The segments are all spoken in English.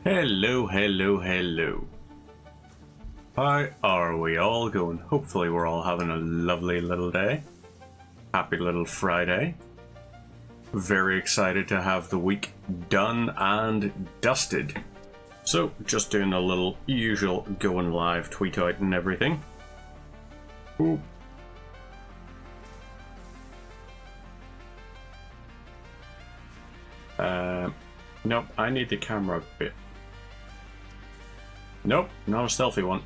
Hello, hello, hello. How are we all going? Hopefully we're all having a lovely little day. Happy little Friday. Very excited to have the week done and dusted. So, just doing a little usual going live tweet out and everything. Ooh. Nope, I need the camera bit. Nope, not a stealthy one.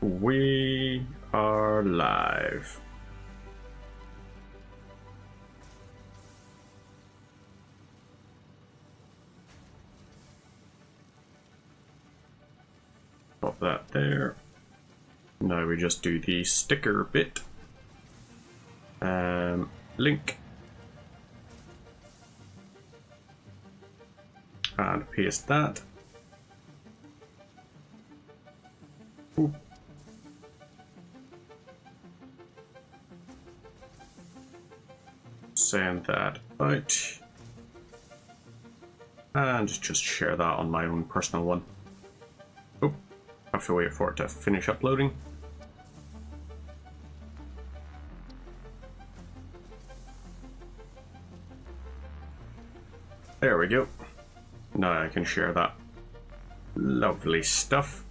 We are live. Pop that there. Now we just do the sticker bit. Link. And paste that. Ooh. Send that out. And just share that on my own personal one. Oh, have to wait for it to finish uploading. There we go. Now I can share that. Lovely stuff.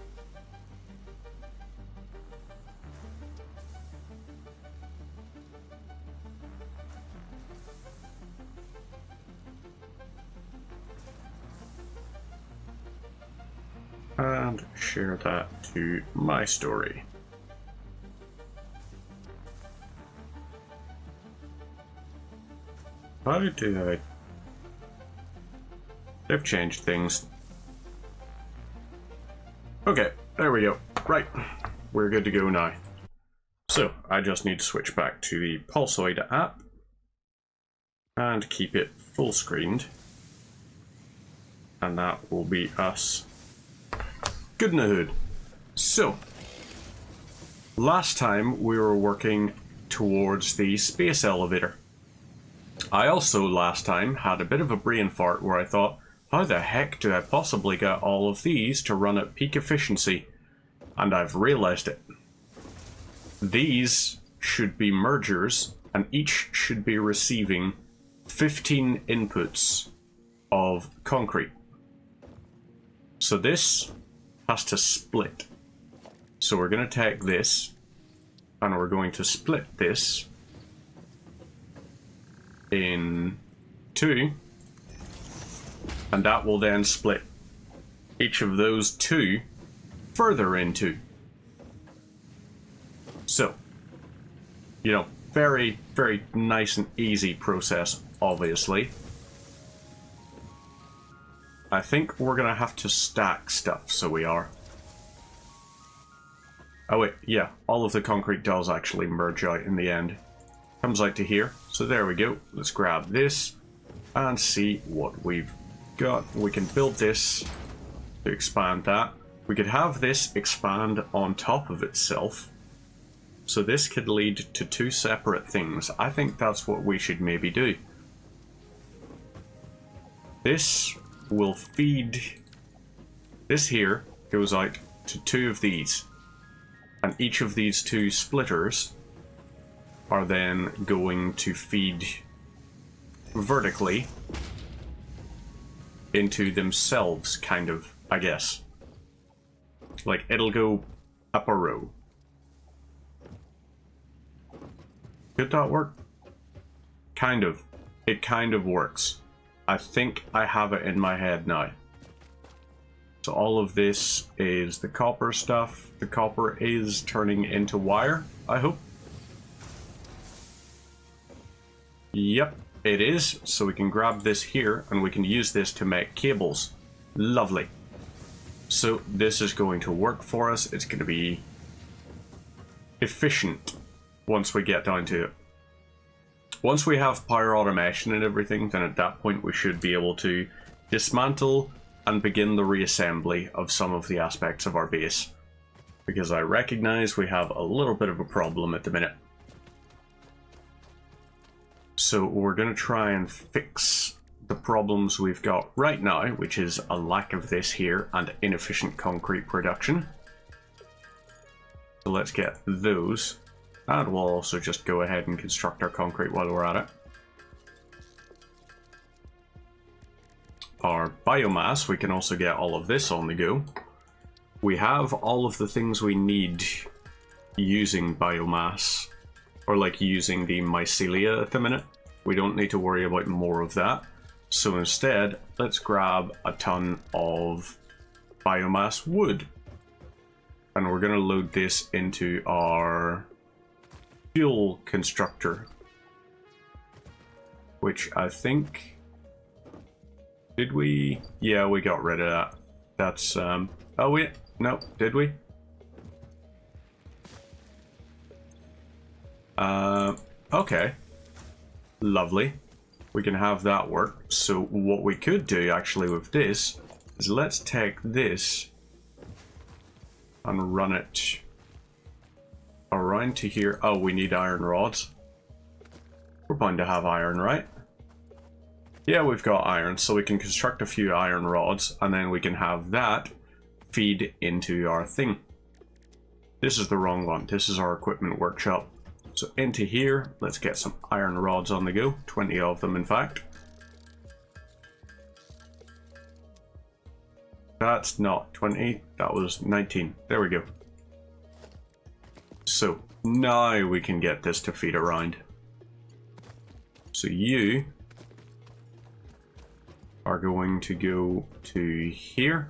And share that to my story. How do I... They've changed things. Okay, there we go. Right, we're good to go now. So, I just need to switch back to the Pulsoid app and keep it full screened. And that will be us. Good in the hood. So, last time we were working towards the space elevator. I also last time had a bit of a brain fart where I thought, how the heck do I possibly get all of these to run at peak efficiency? And I've realized it. These should be mergers, and each should be receiving 15 inputs of concrete. So this has to split. So we're going to take this, and we're going to split this in two. And that will then split each of those two further into. So, you know, very, very nice and easy process, obviously. I think we're going to have to stack stuff, so we are. Oh wait, yeah, all of the concrete does actually merge out in the end. Comes out to here, so there we go. Let's grab this and see what we've got. We can build this to expand that. We could have this expand on top of itself. So this could lead to two separate things. I think that's what we should maybe do. This will feed... This here goes out to two of these. And each of these two splitters are then going to feed vertically into themselves, kind of, I guess. Like, it'll go up a row. Could that work? Kind of. It kind of works. I think I have it in my head now. So all of this is the copper stuff. The copper is turning into wire, I hope. Yep. It is, so we can grab this here and we can use this to make cables. Lovely. So this is going to work for us. It's going to be efficient once we get down to it. Once we have power automation and everything, then at that point we should be able to dismantle and begin the reassembly of some of the aspects of our base. because I recognize we have a little bit of a problem at the minute. So we're going to try and fix the problems we've got right now, which is a lack of this here and inefficient concrete production. So let's get those, and we'll also just go ahead and construct our concrete while we're at it. Our biomass, we can also get all of this on the go. We have all of the things we need using biomass, or like using the mycelia at the minute. We don't need to worry about more of that. So instead, let's grab a ton of biomass wood. And we're going to load this into our fuel constructor, which I think... Did we? Yeah, we got rid of that. That's, oh wait, no, did we? Okay. Lovely. We can have that work. So what we could do actually with this is let's take this and run it around to here. Oh, we need iron rods. We're bound to have iron, right? Yeah, we've got iron, so we can construct a few iron rods, and then we can have that feed into our thing. This is the wrong one. This is our equipment workshop. So into here, let's get some iron rods on the go. 20 of them, in fact. That's not 20. That was 19. There we go. So now we can get this to feed around. So you are going to go to here.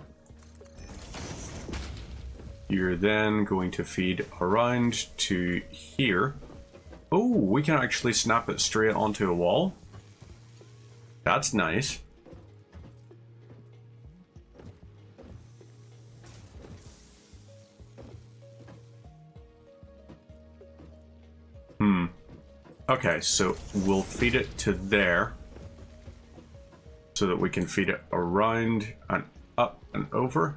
You're then going to feed around to here. Oh, we can actually snap it straight onto a wall. That's nice. Okay, so we'll feed it to there so that we can feed it around and up and over.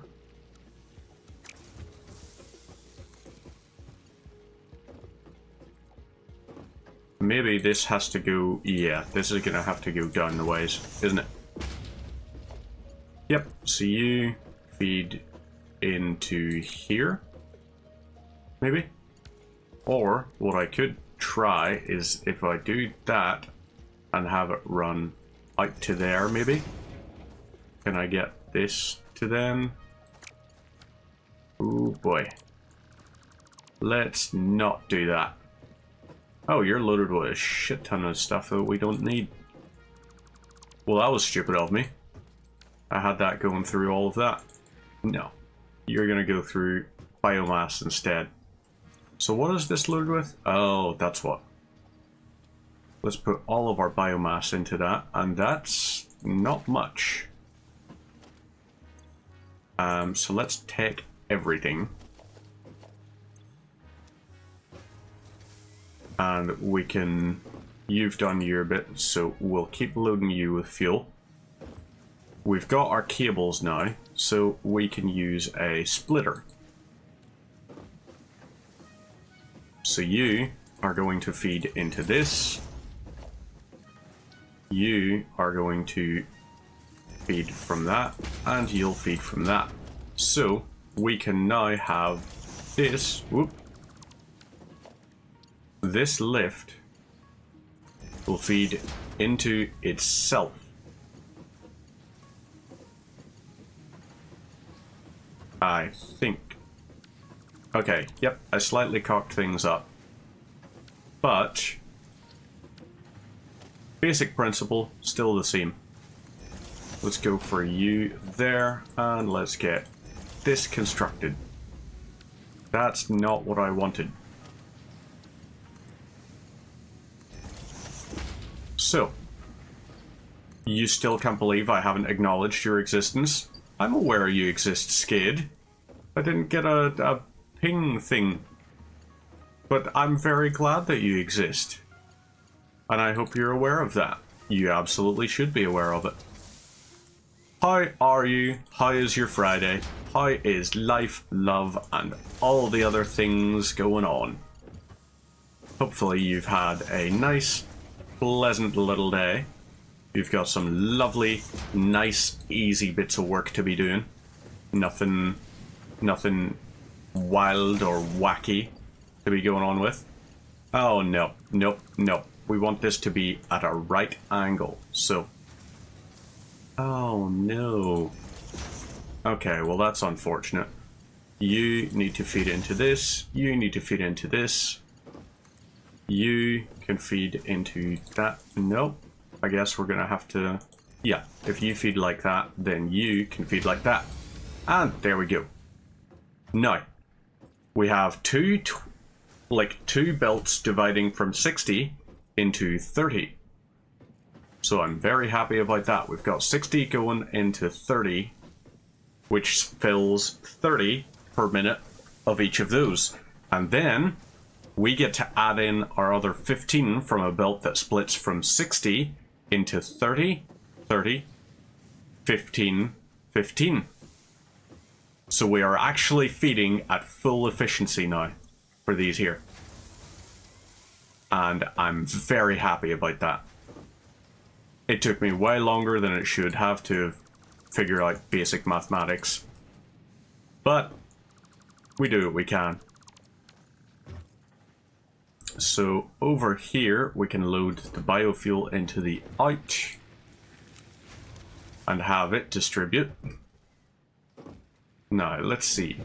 Maybe this has to go, yeah, this is gonna have to go down the ways, isn't it? Yep, so you feed into here, maybe? Or what I could try is if I do that and have it run out to there, maybe? Can I get this to them? Oh boy. Let's not do that. Oh, you're loaded with a shit ton of stuff that we don't need. Well, that was stupid of me. I had that going through all of that. No. You're gonna go through biomass instead. So what is this loaded with? Oh, that's what. Let's put all of our biomass into that, and that's not much. So let's take everything. And we can, you've done your bit, so we'll keep loading you with fuel. We've got our cables now, so we can use a splitter. So you are going to feed into this. You are going to feed from that, and you'll feed from that. So we can now have this, this lift will feed into itself. I think. Okay, yep, I slightly cocked things up. But basic principle, still the same. Let's go for you there, and let's get this constructed. That's not what I wanted. So, you still can't believe I haven't acknowledged your existence? I'm aware you exist, Skid. I didn't get a ping thing. But I'm very glad that you exist. And I hope you're aware of that. You absolutely should be aware of it. How are you? How is your Friday? How is life, love, and all the other things going on? Hopefully you've had a nice, pleasant little day. You've got some lovely, nice, easy bits of work to be doing. Nothing wild or wacky to be going on with. Oh, no, nope, nope. We want this to be at a right angle, so... Oh, no. Okay, well that's unfortunate. You need to feed into this. You need to feed into this. You can feed into that. Nope. I guess we're gonna have to... Yeah, if you feed like that, then you can feed like that. And there we go. Now, we have two belts dividing from 60 into 30. So I'm very happy about that. We've got 60 going into 30, which fills 30 per minute of each of those. And then we get to add in our other 15 from a belt that splits from 60 into 30, 30, 15, 15. So we are actually feeding at full efficiency now for these here. And I'm very happy about that. It took me way longer than it should have to figure out basic mathematics. But we do what we can. So over here we can load the biofuel into the out and have it distribute. Now let's see.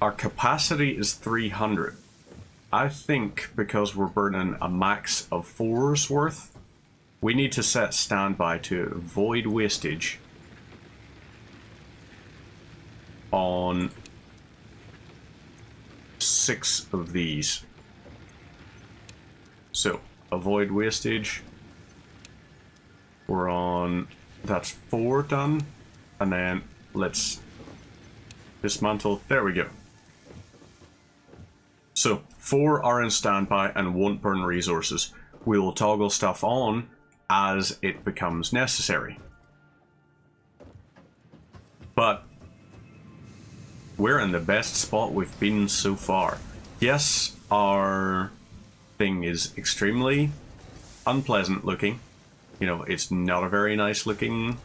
Our capacity is 300. I think because we're burning a max of 4's worth, we need to set standby to avoid wastage on 6 of these. So, avoid wastage. We're on... That's 4 done. And then let's dismantle. There we go. So, 4 are in standby and won't burn resources. We will toggle stuff on as it becomes necessary. But we're in the best spot we've been so far. Yes, our thing is extremely unpleasant looking. You know, it's not a very nice looking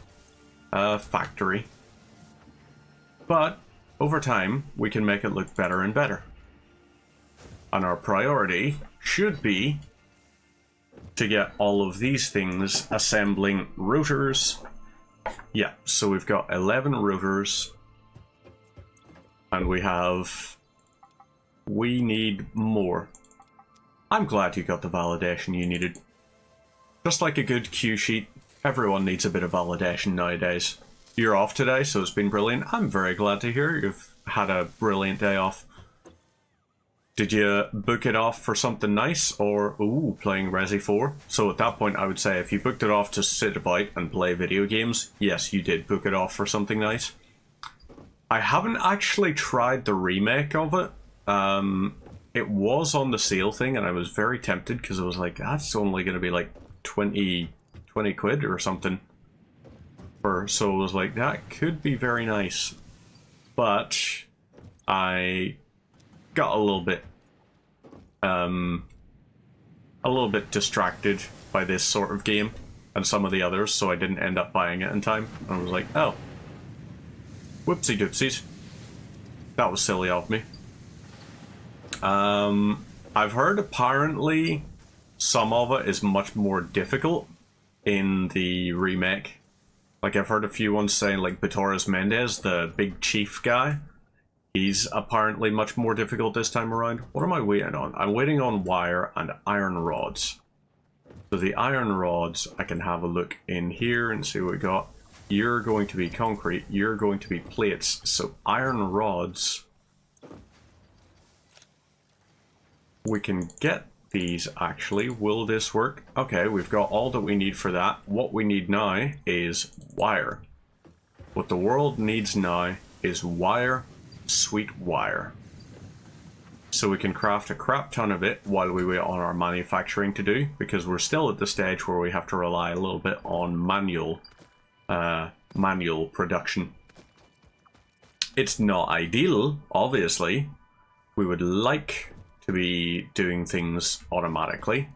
factory. But over time, we can make it look better and better. And our priority should be to get all of these things assembling rotors. Yeah, so we've got 11 rotors. And we need more. I'm glad you got the validation you needed. Just like a good cue sheet, everyone needs a bit of validation nowadays. You're off today, so it's been brilliant. I'm very glad to hear you've had a brilliant day off. Did you book it off for something nice, or, ooh, playing Resi 4? So at that point, I would say if you booked it off to sit about and play video games, yes, you did book it off for something nice. I haven't actually tried the remake of it. It was on the sale thing, and I was very tempted, because I was like, that's only going to be like 20 quid or something. So I was like, that could be very nice. But I got a little bit distracted by this sort of game and some of the others, so I didn't end up buying it in time. I was like, oh, whoopsie doopsies, that was silly of me. I've heard apparently some of it is much more difficult in the remake. Like, I've heard a few ones saying, like, Batoras Mendez, the big chief guy, he's apparently much more difficult this time around. What am I waiting on? I'm waiting on wire and iron rods. So the iron rods, I can have a look in here and see what we got. You're going to be concrete, you're going to be plates. So iron rods, we can get these actually. Will this work? Okay, we've got all that we need for that. What we need now is wire. What the world needs now is wire, sweet wire. So we can craft a crap ton of it while we wait on our manufacturing to do, because we're still at the stage where we have to rely a little bit on manual manual production. It's not ideal, obviously. We would like to be doing things automatically,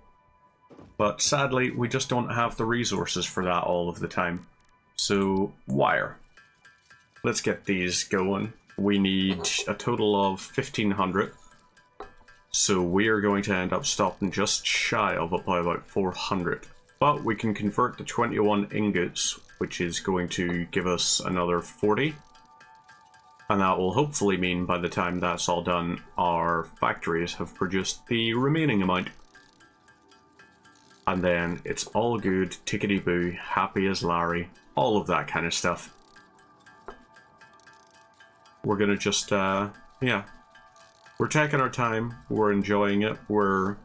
but sadly we just don't have the resources for that all of the time. So wire. Let's get these going. We need a total of 1500. So we are going to end up stopping just shy of it by about 400. But we can convert the 21 ingots, which is going to give us another 40. And that will hopefully mean by the time that's all done, our factories have produced the remaining amount. And then it's all good, tickety-boo, happy as Larry, all of that kind of stuff. We're gonna just, yeah. We're taking our time, we're enjoying it, we're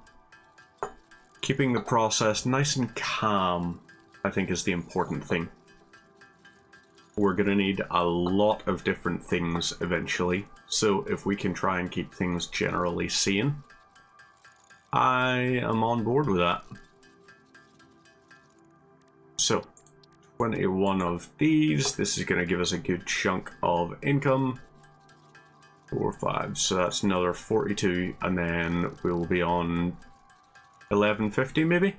keeping the process nice and calm, I think is the important thing. We're gonna need a lot of different things eventually, so if we can try and keep things generally sane, I am on board with that. So, 21 of these, this is gonna give us a good chunk of income. 4, 5, so that's another 42, and then we'll be on 1150 maybe?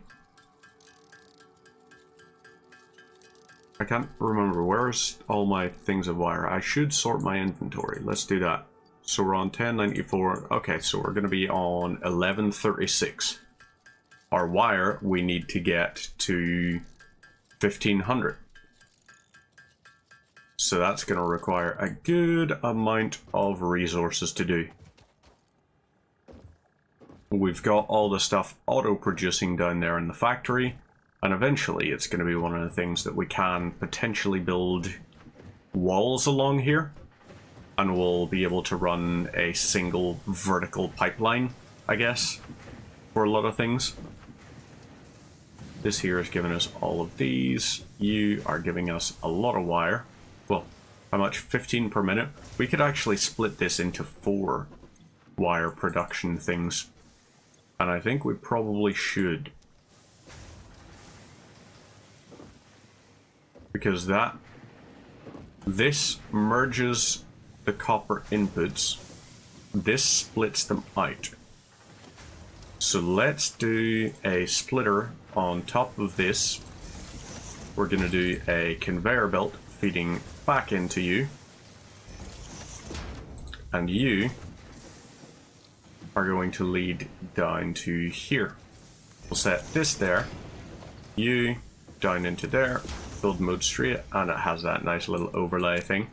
I can't remember, where's all my things of wire? I should sort my inventory, let's do that. So we're on 1094, okay, so we're going to be on 1136. Our wire, we need to get to 1500. So that's going to require a good amount of resources to do. We've got all the stuff auto-producing down there in the factory, and eventually it's going to be one of the things that we can potentially build walls along here, and we'll be able to run a single vertical pipeline, I guess, for a lot of things. This here is giving us all of these. You are giving us a lot of wire. Well, how much? 15 per minute? We could actually split this into 4 wire production things. And I think we probably should. Because this merges the copper inputs. This splits them out. So let's do a splitter on top of this. We're going to do a conveyor belt feeding back into you, and you are going to lead down to here. We'll set this there, you down into there, build mode straight, and it has that nice little overlay thing.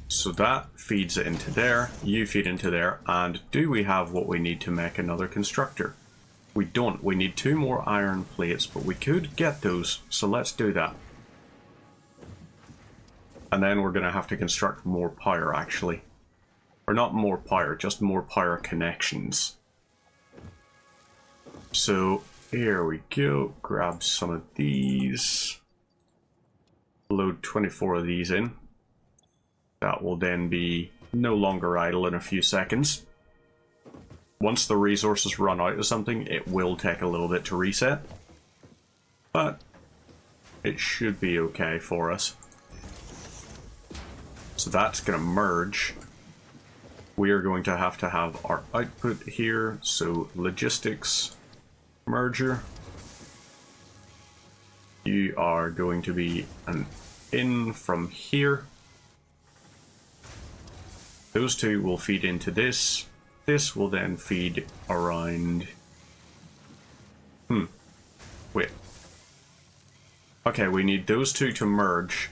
So that feeds it into there, you feed into there, and do we have what we need to make another constructor? We don't. We need 2 more iron plates, but we could get those, so let's do that. And then we're going to have to construct more power, actually. Or not more power, just more power connections. So, here we go. Grab some of these. Load 24 of these in. That will then be no longer idle in a few seconds. Once the resources run out of something, it will take a little bit to reset. But it should be okay for us. So that's going to merge. We are going to have our output here. So logistics, merger. You are going to be an in from here. Those 2 will feed into this. This will then feed around... Wait. Okay, we need those 2 to merge.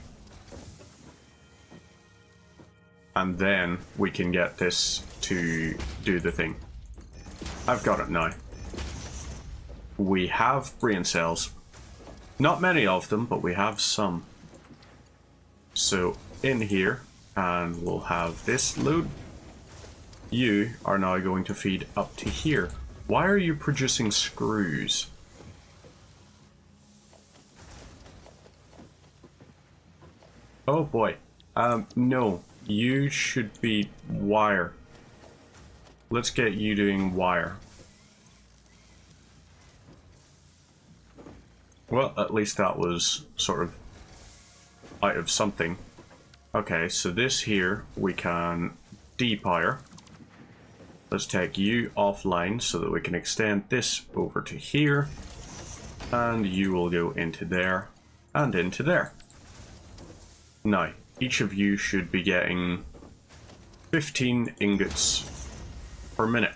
And then we can get this to do the thing. I've got it now. We have brain cells. Not many of them, but we have some. So, in here, and we'll have this load. You are now going to feed up to here. Why are you producing screws? Oh boy. No. You should be wire. Let's get you doing wire. Well, at least that was sort of out of something. Okay, so this here we can depire. Let's take you offline so that we can extend this over to here. And you will go into there and into there. Now, each of you should be getting 15 ingots per minute.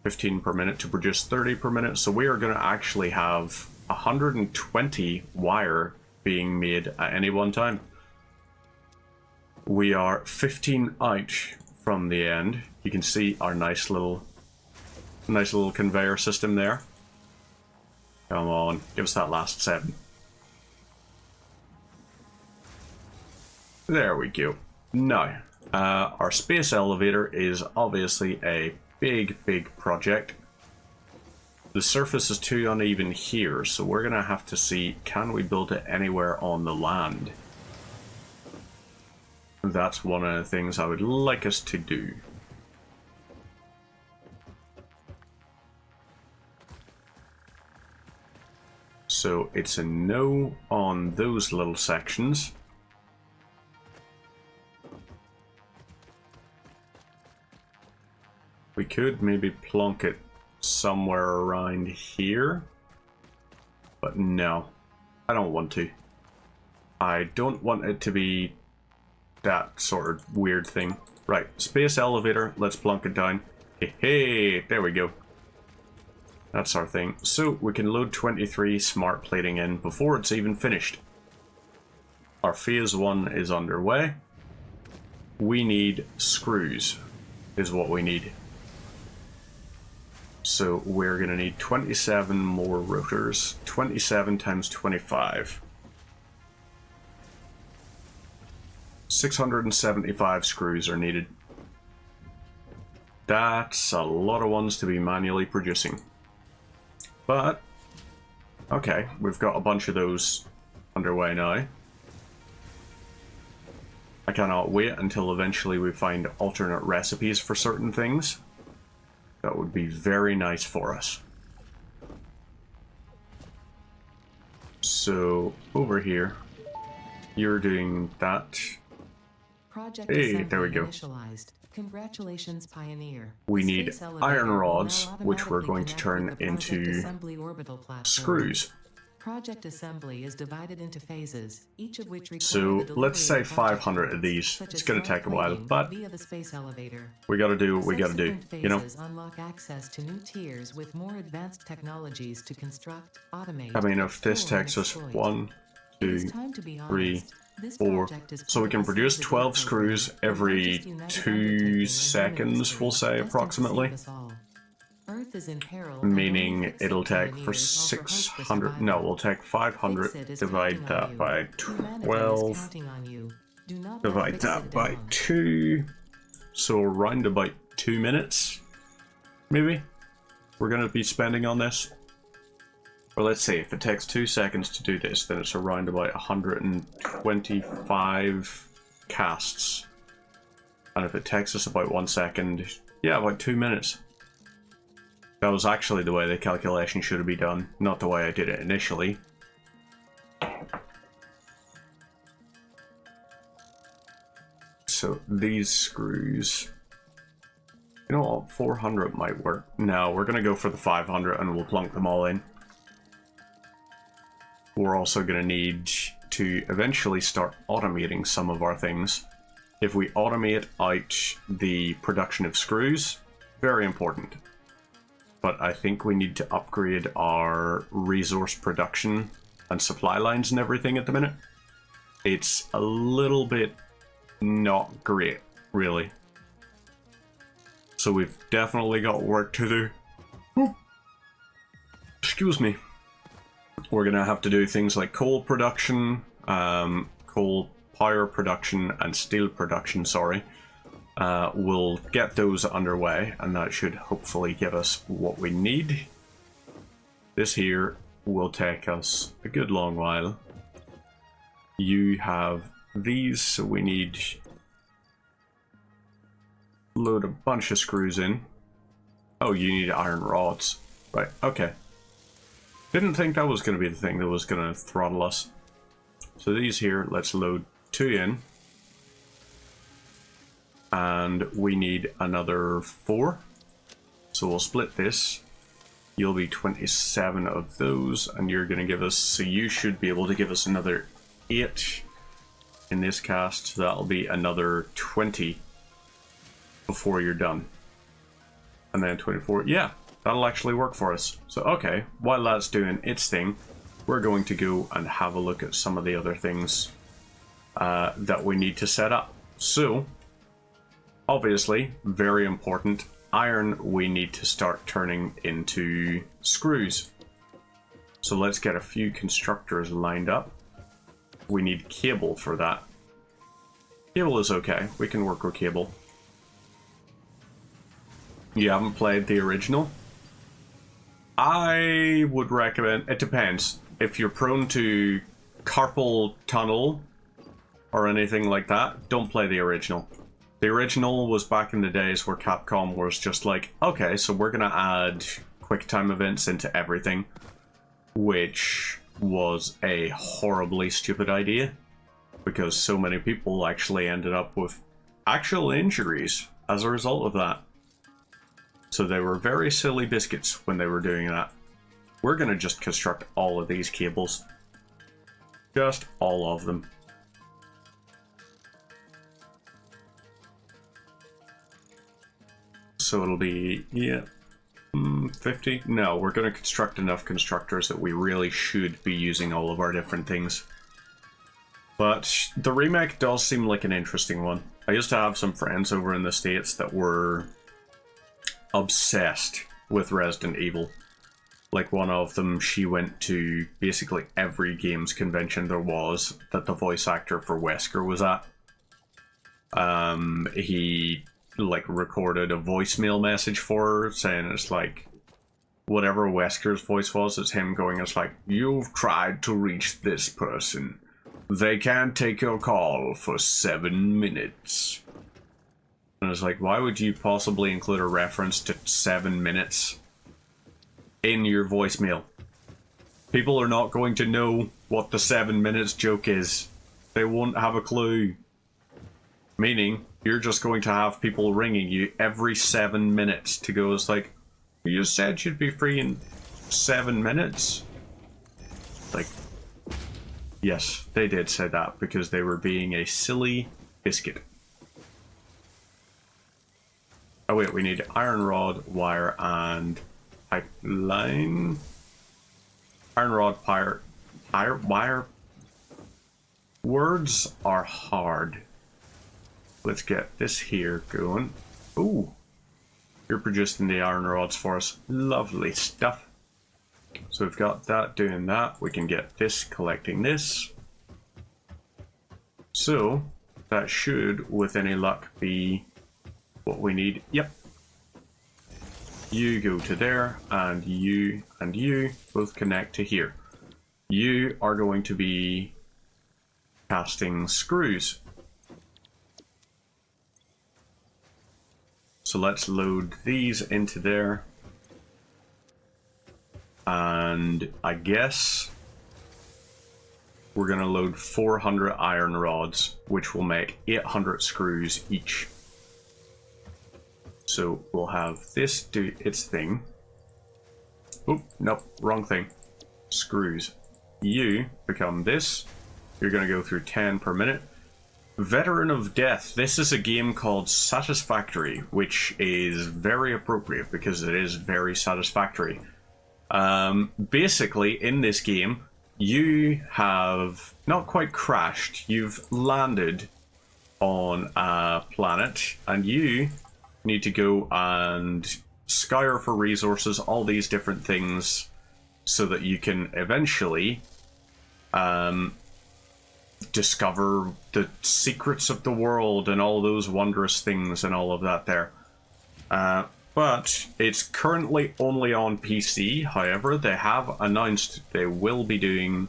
15 per minute to produce 30 per minute. So we are going to actually have 120 wire being made at any one time. We are 15 out from the end. You can see our nice little conveyor system there. Come on, give us that last 7. There we go. Now, our space elevator is obviously a big project. The surface is too uneven here, so we're gonna have to see, can we build it anywhere on the land? That's one of the things I would like us to do. So it's a no on those little sections. We could maybe plonk it somewhere around here, but no, I don't want to. I don't want it to be that sort of weird thing. Right, space elevator, let's plonk it down. Hey, there we go. That's our thing. So we can load 23 smart plating in before it's even finished. Our phase 1 is underway. We need screws, is what we need. So we're going to need 27 more rotors. 27 times 25. 675 screws are needed. That's a lot of ones to be manually producing. But, okay, we've got a bunch of those underway now. I cannot wait until eventually we find alternate recipes for certain things. That would be very nice for us. So, over here, you're doing that. Project hey, there we go. Initialized. Congratulations, Pioneer. We need iron rods, which we're going to turn into screws. Project assembly is divided into phases, each of which so let's say 500 of these. It's going to take a while, but we got to do what we got to do, you know? Unlock access to new tiers with more advanced technologies to construct, automate. I mean, if this takes us 1, 2, 3, 4, so we can produce 12 screws every 2 seconds, we'll say, approximately. Meaning it'll take for 600, no, we'll take 500, divide that by 12, divide that by 2, so around about 2 minutes, maybe, we're going to be spending on this. Or let's see, if it takes 2 seconds to do this, then it's around about 125 casts. And if it takes us about 1 second, yeah, about 2 minutes. That was actually the way the calculation should be done, not the way I did it initially. So these screws, you know what, 400 might work. No, we're gonna go for the 500 and we'll plunk them all in. We're also gonna need to eventually start automating some of our things. If we automate out the production of screws, very important. But I think we need to upgrade our resource production and supply lines and everything at the minute. It's a little bit not great, really. So we've definitely got work to do. Ooh. Excuse me. We're gonna have to do things like coal production, coal power production, and steel production, sorry. We'll get those underway, and that should hopefully give us what we need. This here will take us a good long while. You have these, so we need load a bunch of screws in. Oh, you need iron rods. Right, okay. Didn't think that was going to be the thing that was going to throttle us. So these here, let's load 2 in. And we need another 4. So we'll split this. You'll be 27 of those, and you're going to give us, so you should be able to give us another 8 in this cast. So that'll be another 20 before you're done. And then 24, yeah, that'll actually work for us. So, okay, while that's doing its thing, we're going to go and have a look at some of the other things that we need to set up. So, obviously, very important, iron we need to start turning into screws. So let's get a few constructors lined up. We need cable for that. Cable is okay, we can work with cable. You haven't played the original? I would recommend, it depends. If you're prone to carpal tunnel or anything like that, don't play the original. The original was back in the days where Capcom was just like, okay, so we're going to add QuickTime events into everything, which was a horribly stupid idea, because so many people actually ended up with actual injuries as a result of that. So they were very silly biscuits when they were doing that. We're going to just construct all of these cables. Just all of them. So it'll be, yeah, 50? No, we're going to construct enough constructors that we really should be using all of our different things. But the remake does seem like an interesting one. I used to have some friends over in the States that were obsessed with Resident Evil. Like one of them, she went to basically every games convention there was that the voice actor for Wesker was at. He like recorded a voicemail message for her saying it's like whatever Wesker's voice was, it's him going, it's like, you've tried to reach this person. They can't take your call for 7 minutes. And it's like, why would you possibly include a reference to 7 minutes in your voicemail? People are not going to know what the 7 minutes joke is. They won't have a clue. Meaning, you're just going to have people ringing you every 7 minutes to go, it's like, you said you'd be free in 7 minutes? Like, yes, they did say that because they were being a silly biscuit. Oh wait, we need iron rod, wire, and pipeline. Iron rod, wire. Words are hard. Let's get this here going. Ooh, you're producing the iron rods for us. Lovely stuff. So we've got that doing that. We can get this collecting this. So that should, with any luck, be what we need. Yep. You go to there, and you both connect to here. You are going to be casting screws. So let's load these into there. And I guess we're going to load 400 iron rods, which will make 800 screws each. So we'll have this do its thing. Oop, nope, wrong thing. Screws. You become this. You're going to go through 10 per minute. Veteran of Death. This is a game called Satisfactory, which is very appropriate because it is very satisfactory. Basically, in this game, you have not quite crashed. You've landed on a planet, and you need to go and scour for resources, all these different things, so that you can eventually discover the secrets of the world and all those wondrous things and all of that there. But it's currently only on PC. However, they have announced they will be doing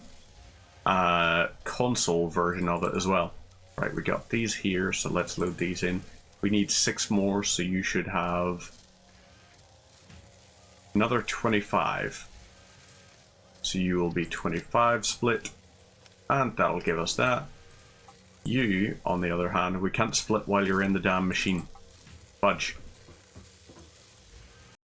a console version of it as well. Right, we got these here, so let's load these in. We need 6 more, so you should have another 25. So you will be 25 split, and that'll give us that. You, on the other hand, we can't split while you're in the damn machine. Fudge.